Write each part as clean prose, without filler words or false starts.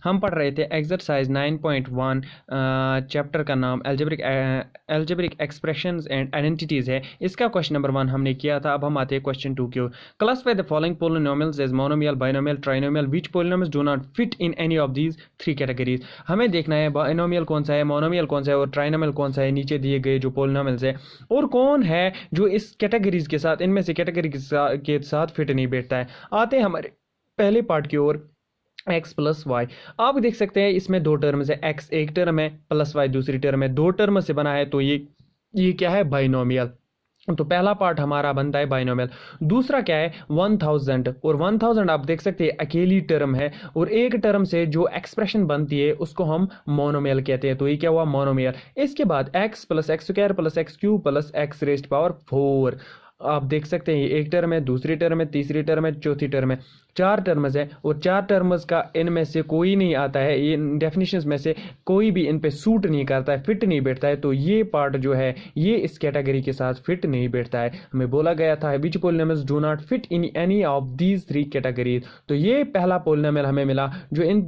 हम पढ़ रहे थे एक्सरसाइज 9.1 चैप्टर का नाम एल्जेब्रिक एक्सप्रेशंस एंड आइडेंटिटीज है। इसका क्वेश्चन नंबर 1 हमने किया था। अब हम आते हैं क्वेश्चन 2 की। Classify the following polynomials as monomial, binomial, trinomial, which polynomials do not fit in any of these 3 categories. हमें देखना है बाइनोमियल कौन सा है, मोनोमियल कौन सा है और ट्राइनोमियल कौन सा है, नीचे दिए गए जो पोलिनोमियल्स है, और कौन है जो इस कैटेगरीज के साथ, इनमें से कैटेगरी के साथ फिट नहीं बैठता है। आते हैं हमारे पहले पार्ट की ओर, x प्लस वाई। आप देख सकते हैं इसमें दो टर्म्स है, x एक टर्म है प्लस y दूसरी टर्म है, दो टर्म से बना है, तो ये क्या है, बाइनोमियल। तो पहला पार्ट हमारा बनता है बाइनोमियल। दूसरा क्या है, 1000, और 1000 आप देख सकते हैं अकेली टर्म है, और एक टर्म से जो एक्सप्रेशन बनती है उसको हम मोनोमियल कहते हैं, तो ये क्या हुआ, मोनोमियल। इसके बाद x plus x square plus x cube plus x raised power 4। आप देख सकते हैं एक टर्म है, दूसरी टर्म है, तीसरी टर्म है, चौथी टर्म है, 4 टर्म्स है, और 4 टर्म्स का इनमें से कोई नहीं आता है, ये डेफिनेशंस में से कोई भी इन पे सूट नहीं करता है, फिट नहीं बैठता है, तो ये पार्ट जो है ये इस कैटेगरी के साथ फिट नहीं बैठता है। हमें बोला गया था which polynomials do not fit in any of these 3 categories, तो ये पहला पोलिनोमियल हमें मिला जो इन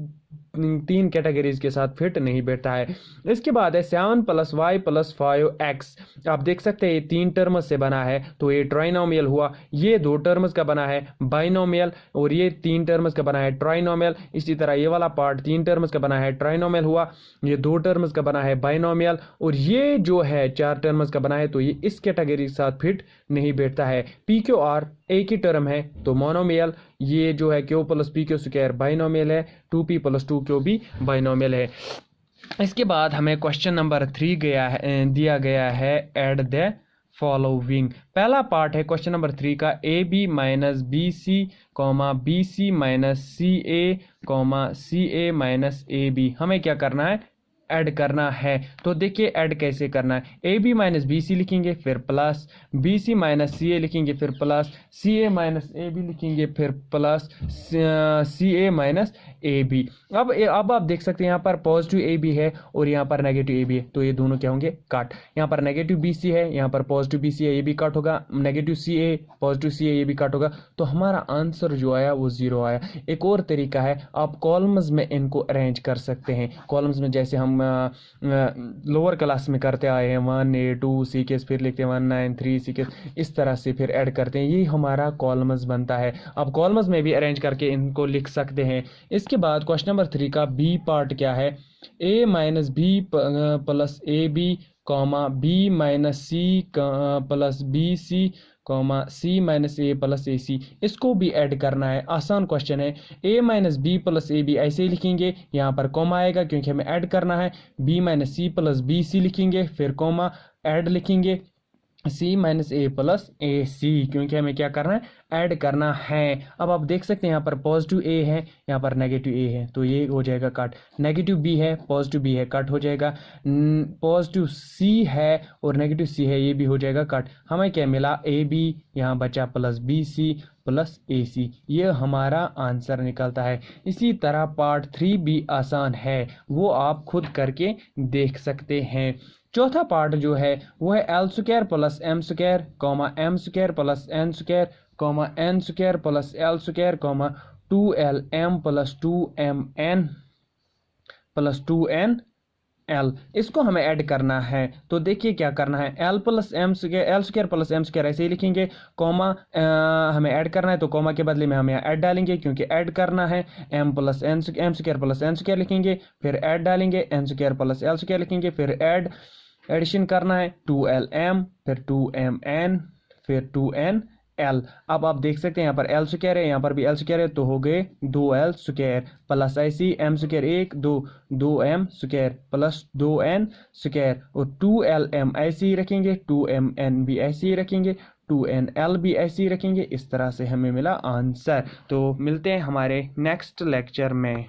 3 कैटेगरीज के साथ फिट नहीं बैठता है। इसके बाद है 7 प्लस वाई प्लस 5x। आप देख सकते हैं ये 3 टर्म्स से बना है, तो ये ट्राइनोमियल हुआ। ये 2 टर्म्स का बना है बाइनोमियल, और ये 3 टर्म्स का बना है ट्राइनोमियल। इसी तरह ये वाला पार्ट 3 टर्म्स का बना है ट्राइनोमियल हुआ, ये 2 टर्म्स का बना है बाइनोमियल, और ये जो है 4 टर्म्स का बना है, तो ये इस कैटेगरी के साथ फिट नहीं बैठता है। पी क्यू आर एक ही टर्म है तो मोनोमियल, ये जो है Q plus P Q square binomial है, 2p प्लस 2q भी बाइनोमियल है। इसके बाद हमें क्वेश्चन नंबर 3 दिया गया है एड द फॉलोइंग। पहला पार्ट है क्वेश्चन नंबर 3 का, A B minus B C comma B C minus C A comma C A minus A B. हमें क्या करना है, ऐड करना है। तो देखिए ऐड कैसे करना है, A B minus B C लिखेंगे फिर plus, B C minus C A लिखेंगे फिर plus, C A minus A B लिखेंगे फिर plus, C A minus A B. अब आप देख सकते हैं यहाँ पर पॉजिटिव ए बी है और यहाँ पर नेगेटिव ए बी है, तो ये दोनों क्या होंगे, काट। यहाँ पर नेगेटिव बी सी है, यहाँ पर पॉजिटिव बी सी है, ये भी काट होगा, नेगेटिव सी ए पॉजिटिव सी ए ये भी काट होगा, तो हमारा आंसर जो आया वो 0 आया। एक और तरीका है, आप कॉलम्स में इनको अरेंज कर सकते हैं। कॉलम्स में जैसे हम लोअर क्लास में करते आए हैं, 1 a 2 सीकेस, फिर लिखते हैं 1 9 3 सीकेस, इस तरह से फिर ऐड करते हैं, ये हमारा कॉलम्स बनता है। आप कॉलम्स में भी अरेंज करके इनको लिख सकते हैं। इसके बाद क्वेश्चन नंबर 3 का बी पार्ट क्या है, a minus b plus a b comma b minus C plus B C comma c minus a plus a c, इसको भी ऐड करना है। आसान क्वेश्चन है। A minus b plus a b ऐसे ही लिखेंगे, यहाँ पर कॉमा आएगा क्योंकि हमें ऐड करना है, बी माइनस सी प्लस बी सी लिखेंगे फिर कॉमा, ऐड लिखेंगे सी माइनस ए प्लस ए सी, क्योंकि हमें क्या करना है, ऐड करना है। अब आप देख सकते हैं यहाँ पर पॉजिटिव ए है, यहाँ पर नेगेटिव ए है, तो ये हो जाएगा कट। नेगेटिव बी है, पॉजिटिव बी है, कट हो जाएगा। पॉजिटिव सी है और नेगेटिव सी है, ये भी हो जाएगा कट। हमें क्या मिला, ए बी यहाँ बचा plus B C plus a सी, ये हमारा आंसर निकलता है। इसी तरह पार्ट 3 भी आसान है, वो आप खुद करके देख सकते हैं। चौथा पार्ट जो है वो है L square plus M square comma M square plus N square comma N square plus L square comma 2l m plus 2mn plus 2nl, इसको हमें ऐड करना है। तो देखिए क्या करना है, L plus M square, L square plus M square ऐसे ही लिखेंगे, कॉमा हमें ऐड करना है, तो कॉमा के बदले में हम यहाँ ऐड डालेंगे क्योंकि ऐड करना है। M plus M square plus N square लिखेंगे, फिर ऐड डालेंगे, N square plus L square लिखेंगे, फिर एडिशन करना है, 2lm फिर 2mn फिर 2nl। अब आप देख सकते हैं यहाँ पर एल स्क्वायर है, यहाँ पर भी एल स्क्वायर है, तो हो गए 2l स्क्वायर प्लस ऐसी M square 1 2 2m square plus 2n square, और 2lm ऐसे ही रखेंगे, 2mn भी ऐसे ही रखेंगे, 2nl भी ऐसे ही रखेंगे। इस तरह से हमें मिला आंसर। तो मिलते हैं हमारे नेक्स्ट लेक्चर में।